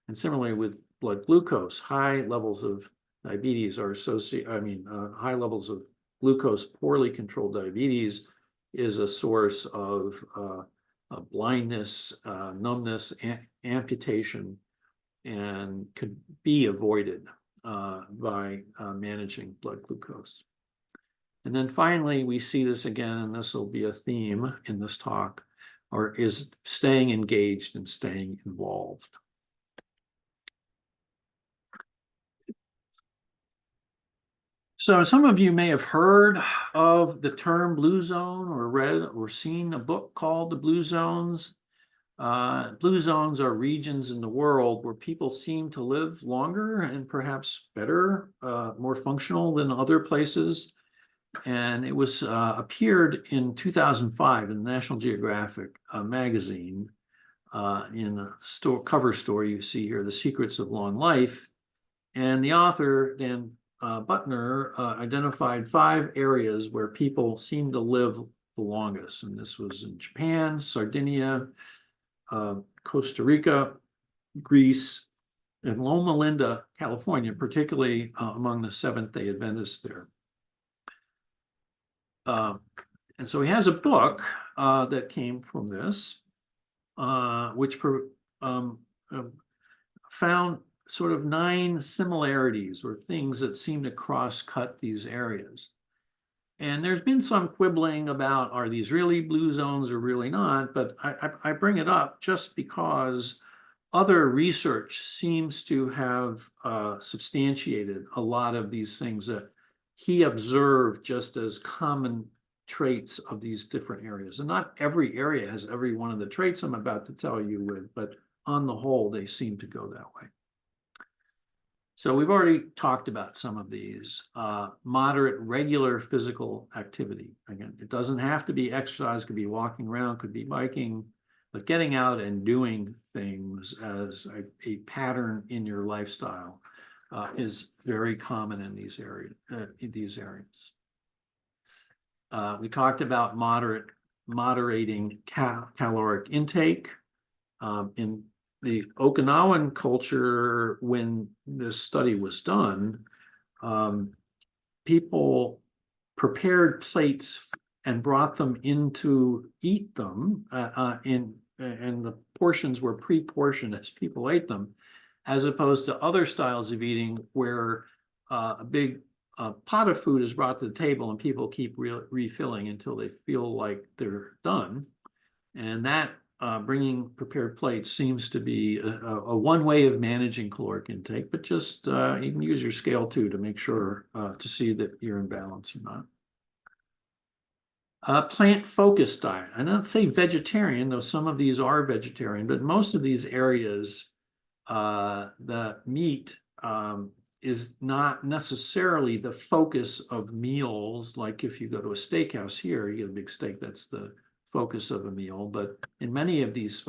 And similarly with blood glucose, high levels of diabetes are associated, high levels of glucose, poorly controlled diabetes is a source of blindness, numbness, amputation, and could be avoided by managing blood glucose. And then finally, we see this again, and this will be a theme in this talk, or is staying engaged and staying involved. So some of you may have heard of the term blue zone, or read or seen a book called The Blue Zones. Blue zones are regions in the world where people seem to live longer and perhaps better, more functional than other places. And it was appeared in 2005 in the National Geographic magazine, in the cover story you see here, The Secrets of Long Life. And the author, Dan Butner, identified 5 areas where people seem to live the longest. And this was in Japan, Sardinia, Costa Rica, Greece, and Loma Linda, California, particularly among the Seventh-day Adventists there. And so he has a book that came from this, which found sort of 9 similarities or things that seem to cross-cut these areas. And there's been some quibbling about, are these really blue zones or really not? But I bring it up just because other research seems to have substantiated a lot of these things that he observed just as common traits of these different areas. And not every area has every one of the traits I'm about to tell you with, but on the whole, they seem to go that way. So we've already talked about some of these. Moderate, regular physical activity. Again, it doesn't have to be exercise, could be walking around, could be biking, but getting out and doing things as a pattern in your lifestyle is very common in these areas. We talked about moderating caloric intake. In the Okinawan culture, when this study was done, people prepared plates and brought them in to eat them, and the portions were pre-portioned as people ate them, as opposed to other styles of eating where a big pot of food is brought to the table and people keep refilling until they feel like they're done. And that bringing prepared plates seems to be a one way of managing caloric intake, but just you can use your scale too to make sure to see that you're in balance or not. Plant-focused diet. I don't say vegetarian, though some of these are vegetarian, but most of these areas, the meat is not necessarily the focus of meals. Like if you go to a steakhouse here, you get a big steak, that's the focus of a meal. But in many of these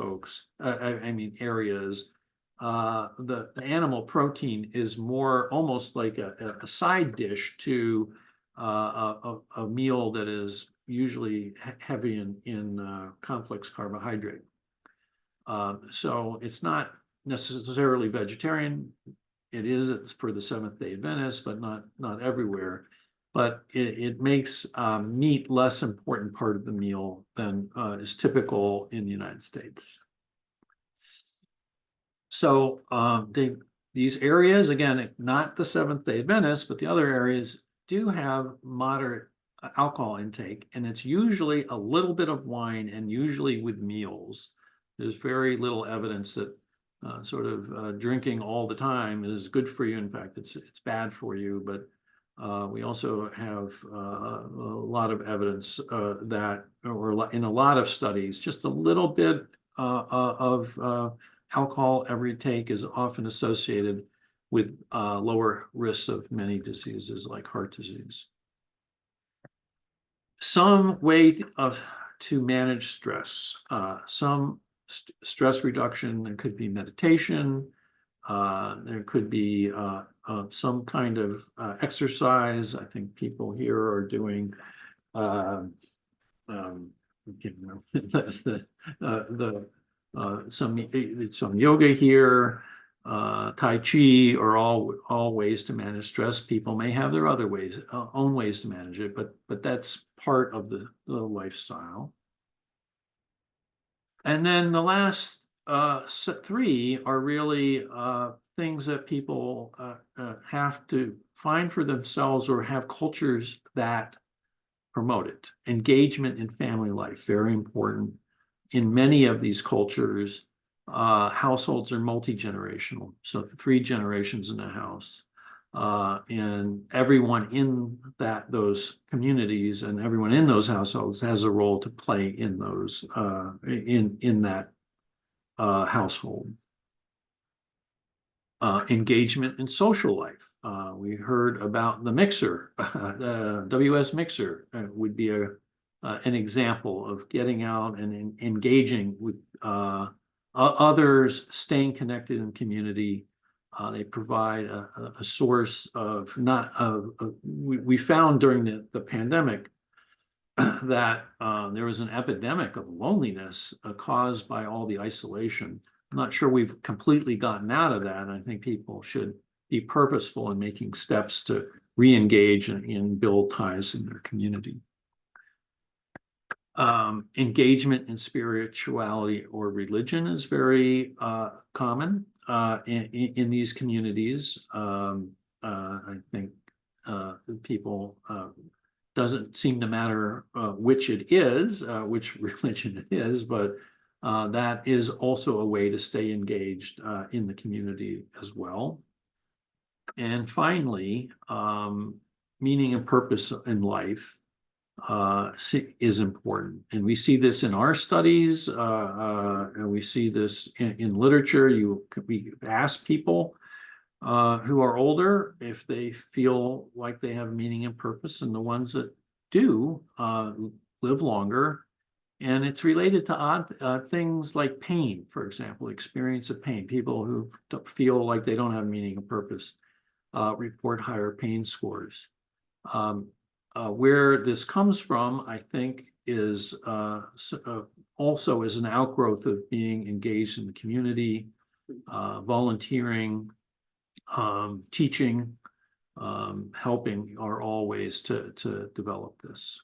areas, the animal protein is more almost like a side dish to a meal that is usually heavy in complex carbohydrate. So it's not necessarily vegetarian. It's for the Seventh-day Adventists, but not everywhere. But it makes meat less important part of the meal than is typical in the United States. So these areas, again, not the Seventh-day Adventists, but the other areas do have moderate alcohol intake, and it's usually a little bit of wine and usually with meals. There's very little evidence that drinking all the time is good for you. In fact, it's bad for you. But we also have a lot of evidence that, or in a lot of studies, just a little bit of alcohol every take is often associated with lower risks of many diseases like heart disease. Some way to manage stress. Some stress reduction, there could be meditation, there could be some kind of exercise. I think people here are doing some yoga here, Tai Chi are all ways to manage stress. People may have their other ways, own ways to manage it, but that's part of the lifestyle. And then the last three are really things that people have to find for themselves or have cultures that promote it. Engagement in family life, very important. In many of these cultures, households are multi-generational, so 3 generations in a house. And everyone in those communities and everyone in those households has a role to play in those in that household. Engagement in social life. We heard about the Mixxer, the WS Mixxer would be an example of getting out and engaging with others, staying connected in the community. They provide a source of we found during the pandemic that there was an epidemic of loneliness caused by all the isolation. I'm not sure we've completely gotten out of that. I think people should be purposeful in making steps to re-engage and build ties in their community. Engagement in spirituality or religion is very common in these communities. I think people doesn't seem to matter which it is, which religion it is, but that is also a way to stay engaged in the community as well. And finally, meaning and purpose in life is important. And we see this in our studies, and we see this in literature. We ask people who are older if they feel like they have meaning and purpose, and the ones that do live longer. And it's related to odd things like pain, for example, experience of pain. People who feel like they don't have meaning and purpose report higher pain scores. Where this comes from, I think, is also as an outgrowth of being engaged in the community, volunteering, teaching, helping are all ways to develop this.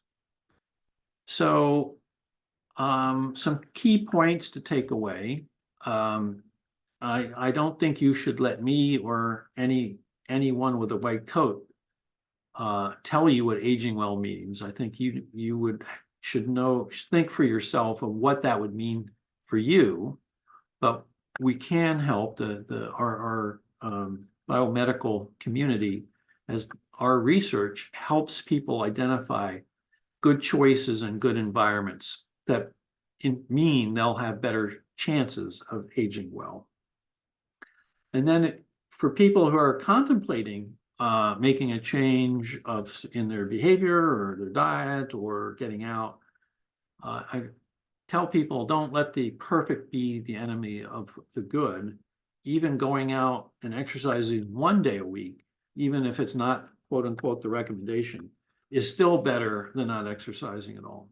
So some key points to take away. I don't think you should let me or anyone with a white coat tell you what aging well means. I think you should think for yourself of what that would mean for you. But we can help our biomedical community as our research helps people identify good choices and good environments that mean they'll have better chances of aging well. And then for people who are contemplating making a change in their behavior or their diet or getting out, I tell people, don't let the perfect be the enemy of the good. Even going out and exercising 1 day a week, even if it's not quote unquote the recommendation, is still better than not exercising at all.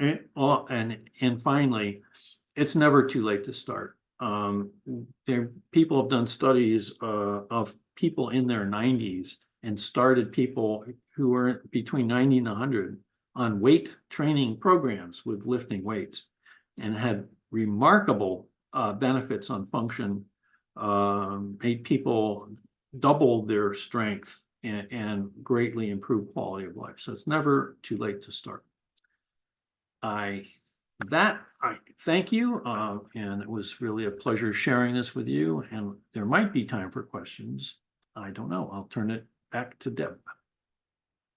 And finally, it's never too late to start. People have done studies of people in their 90s and started people who were between 90 and 100 on weight training programs with lifting weights, and had remarkable benefits on function, made people double their strength and greatly improve quality of life. So it's never too late to start. I thank you, and it was really a pleasure sharing this with you, and there might be time for questions. I don't know. I'll turn it back to Deb.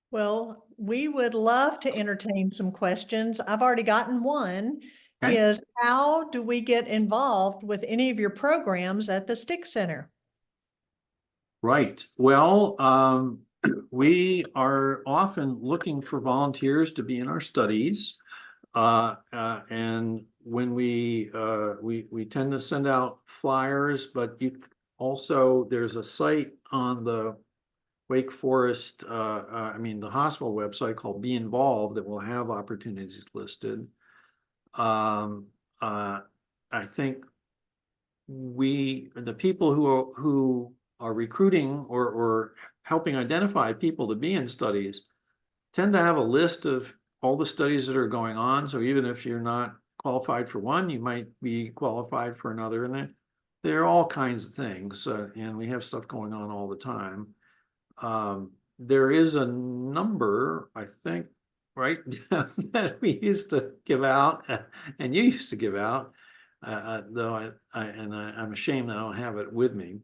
Well, we would love to entertain some questions. I've already gotten one. Okay. Is how do we get involved with any of your programs at the Sticht Center? Right. Well, we are often looking for volunteers to be in our studies. And when we tend to send out flyers, but there's a site on the Wake Forest, the hospital website called Be Involved that will have opportunities listed. I think the people who are recruiting or helping identify people to be in studies tend to have a list of all the studies that are going on. So even if you're not qualified for one, you might be qualified for another. And there are all kinds of things, and we have stuff going on all the time. There is a number, I think, right, that we used to give out, and you used to give out, though I'm ashamed that I don't have it with me.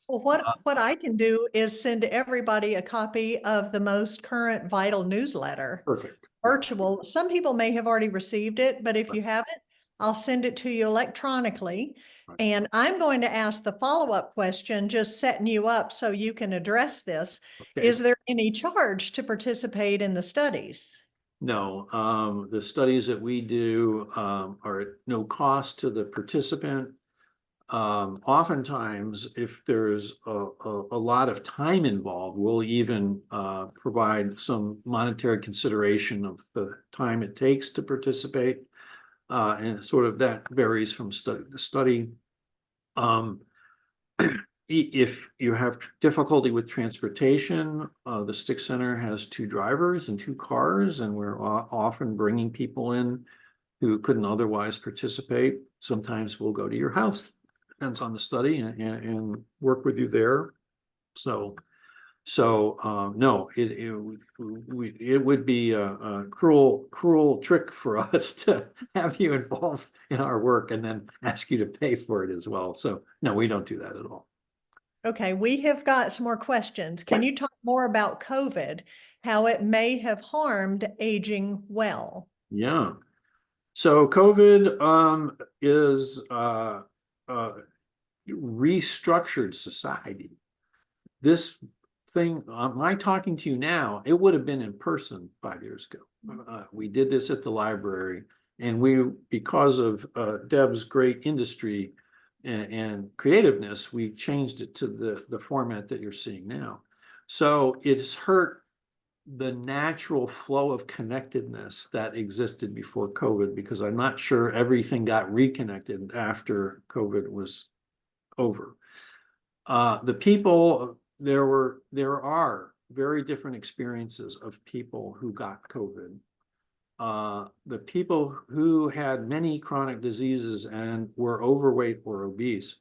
Well, what I can do is send everybody a copy of the most current vital newsletter. Perfect. Virtual. Some people may have already received it, but if you haven't, I'll send it to you electronically. Right. And I'm going to ask the follow-up question, just setting you up so you can address this. Okay. Is there any charge to participate in the studies? No, the studies that we do are at no cost to the participant. Oftentimes, if there's a lot of time involved, we'll even provide some monetary consideration of the time it takes to participate. And sort of that varies from study to study. If you have difficulty with transportation, the Sticht Center has 2 drivers and 2 cars, and we're often bringing people in who couldn't otherwise participate. Sometimes we'll go to your house. Depends on the study, and work with you there. So no, it would be a cruel trick for us to have you involved in our work and then ask you to pay for it as well. So no, we don't do that at all. Okay, we have got some more questions. Can you talk more about COVID, how it may have harmed aging well? Yeah. So COVID is restructured society. This thing, my talking to you now, it would have been in person 5 years ago. We did this at the library, and because of Deb's great industry and creativeness, we changed it to the format that you're seeing now. So it's hurt the natural flow of connectedness that existed before COVID, because I'm not sure everything got reconnected after COVID was over. The people, there are very different experiences of people who got COVID. The people who had many chronic diseases and were overweight or obese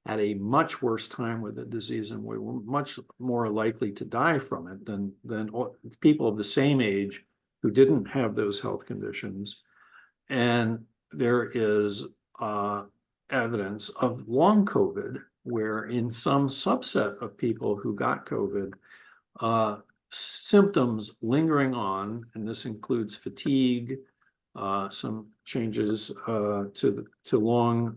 had a much worse time with the disease, and were much more likely to die from it than people of the same age who didn't have those health conditions. And there is evidence of long COVID, where in some subset of people who got COVID, symptoms lingering on, and this includes fatigue, some changes to long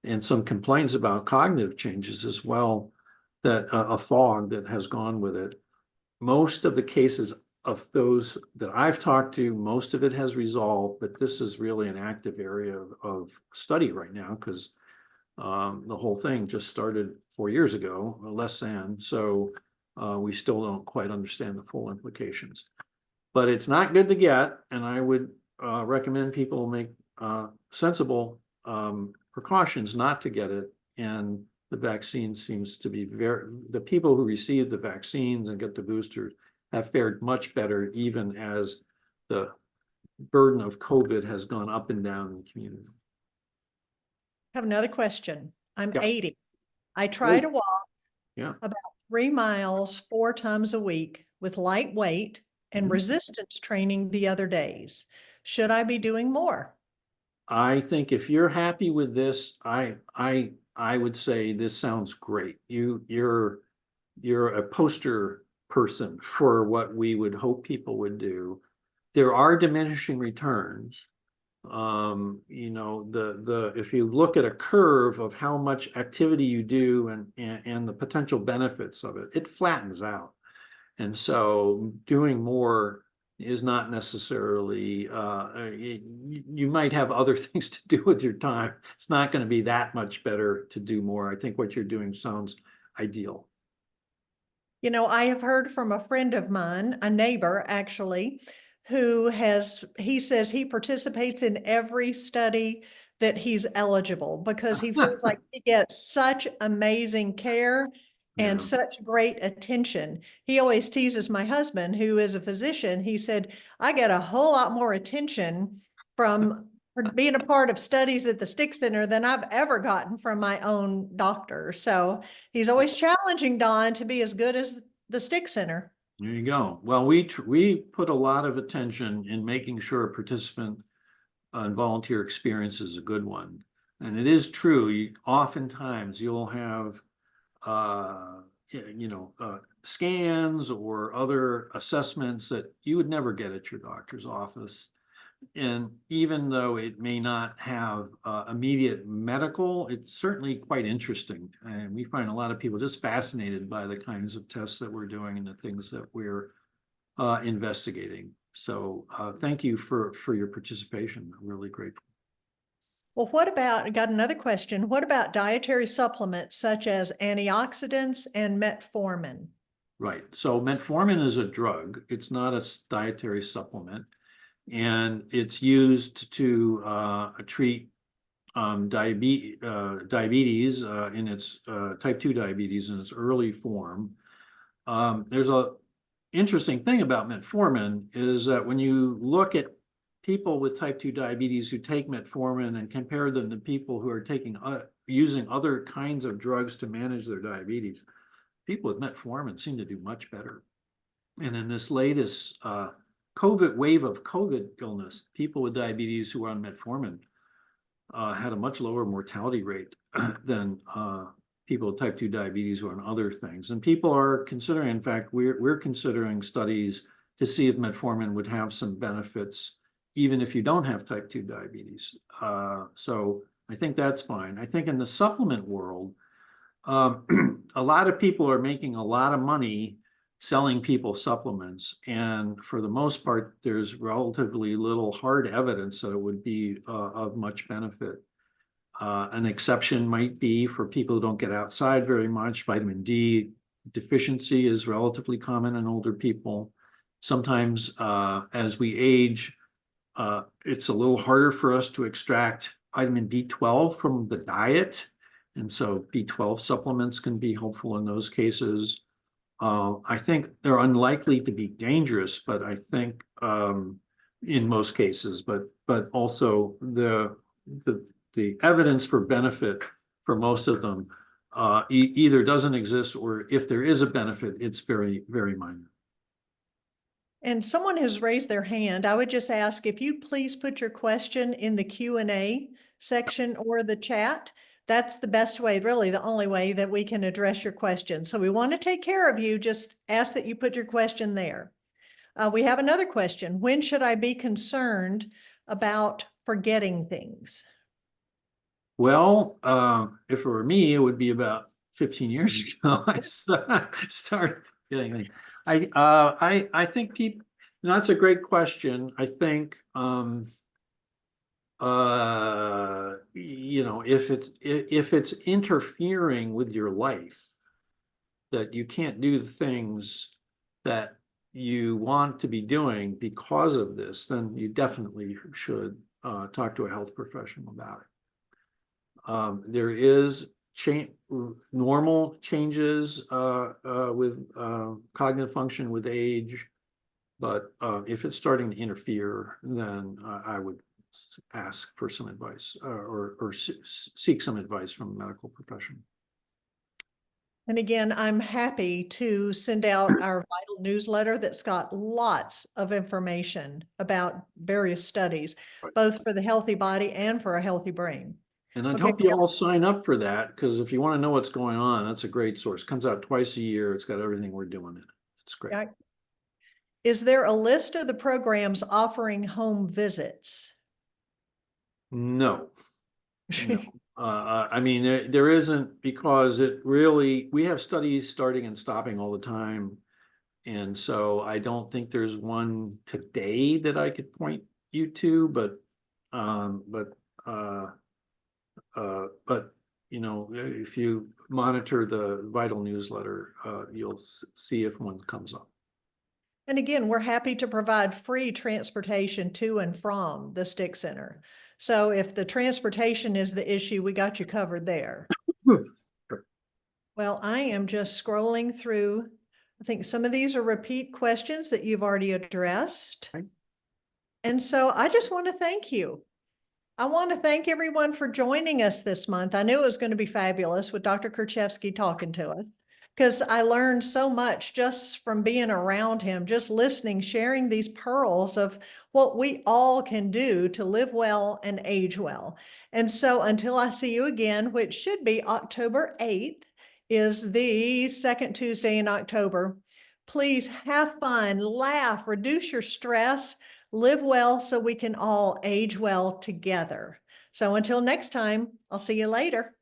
and some complaints about cognitive changes as well, that a fog that has gone with it. Most of the cases of those that I've talked to, most of it has resolved, but this is really an active area of study right now because the whole thing just started 4 years ago, less than, so we still don't quite understand the full implications. But it's not good to get, and I would recommend people make sensible precautions not to get it. And the vaccine seems to be the people who receive the vaccines and get the boosters have fared much better, even as the burden of COVID has gone up and down in the community. I have another question. I'm Yeah. 80. I try to walk Yeah. about 3 miles 4 times a week with light weight and resistance training the other days. Should I be doing more? I think if you're happy with this, I would say this sounds great. You're a poster person for what we would hope people would do. There are diminishing returns. You know, if you look at a curve of how much activity you do and the potential benefits of it, it flattens out. And so doing more is not necessarily, you might have other things to do with your time. It's not going to be that much better to do more. I think what you're doing sounds ideal. You know, I have heard from a friend of mine, a neighbor actually, he says he participates in every study that he's eligible because he feels like he gets such amazing care and Yeah. such great attention. He always teases my husband, who is a physician. He said, I get a whole lot more attention from being a part of studies at the Sticht Center than I've ever gotten from my own doctor. So he's always challenging Don to be as good as the Sticht Center. There you go. Well, we put a lot of attention in making sure a participant and volunteer experience is a good one. And it is true, oftentimes you'll have scans or other assessments that you would never get at your doctor's office. And even though it may not have immediate medical, it's certainly quite interesting. And we find a lot of people just fascinated by the kinds of tests that we're doing and the things that we're investigating. So thank you for your participation. I'm really grateful. Well, I got another question. What about dietary supplements such as antioxidants and metformin? Right. So metformin is a drug. It's not a dietary supplement. And it's used to treat diabetes in its type 2 diabetes in its early form. There's a interesting thing about metformin is that when you look at people with type 2 diabetes who take metformin and compare them to people who are using other kinds of drugs to manage their diabetes, people with metformin seem to do much better. And in this latest wave of COVID illness, people with diabetes who are on metformin had a much lower mortality rate than people with type 2 diabetes who are on other things. And people are considering, in fact, we're considering studies to see if metformin would have some benefits, even if you don't have type 2 diabetes. So I think that's fine. I think in the supplement world, a lot of people are making a lot of money selling people supplements. And for the most part, there's relatively little hard evidence that it would be of much benefit. An exception might be for people who don't get outside very much. Vitamin D deficiency is relatively common in older people. Sometimes as we age, it's a little harder for us to extract vitamin B12 from the diet. And so B12 supplements can be helpful in those cases. I think they're unlikely to be dangerous, but I think in most cases, but also the evidence for benefit for most of them either doesn't exist, or if there is a benefit, it's very, very minor. And someone has raised their hand. I would just ask if you please put your question in the Q&A section or the chat. That's the best way, really the only way that we can address your question. So we want to take care of you. Just ask that you put your question there. We have another question. When should I be concerned about forgetting things? Well, if it were me, it would be about 15 years ago. I started getting things. I think people, that's a great question. I think, you know, if it's interfering with your life, that you can't do the things that you want to be doing because of this, then you definitely should talk to a health professional about it. There is normal changes with cognitive function with age, but if it's starting to interfere, then I would ask for some advice or seek some advice from a medical professional. And again, I'm happy to send out our vital newsletter that's got lots of information about various studies, both for the healthy body and for a healthy brain. And I'd Okay, hope you all sign up for that, because if you want to know what's going on, that's a great source. Comes out twice a year. It's got everything we're doing in it. It's great. Yeah. Is there a list of the programs offering home visits? No. No. I mean, there isn't, because it really, we have studies starting and stopping all the time. And so I don't think there's one today that I could point you to, but you know, if you monitor the vital newsletter, you'll see if one comes up. And again, we're happy to provide free transportation to and from the Sticht Center. So if the transportation is the issue, we got you covered there. Well, I am just scrolling through. I think some of these are repeat questions that you've already addressed. Okay. And so I just want to thank you. I want to thank everyone for joining us this month. I knew it was going to be fabulous with Dr. Kritchevsky talking to us, because I learned so much just from being around him, just listening, sharing these pearls of what we all can do to live well and age well. And so until I see you again, which should be October 8th, is the second Tuesday in October, please have fun, laugh, reduce your stress, live well so we can all age well together. So until next time, I'll see you later.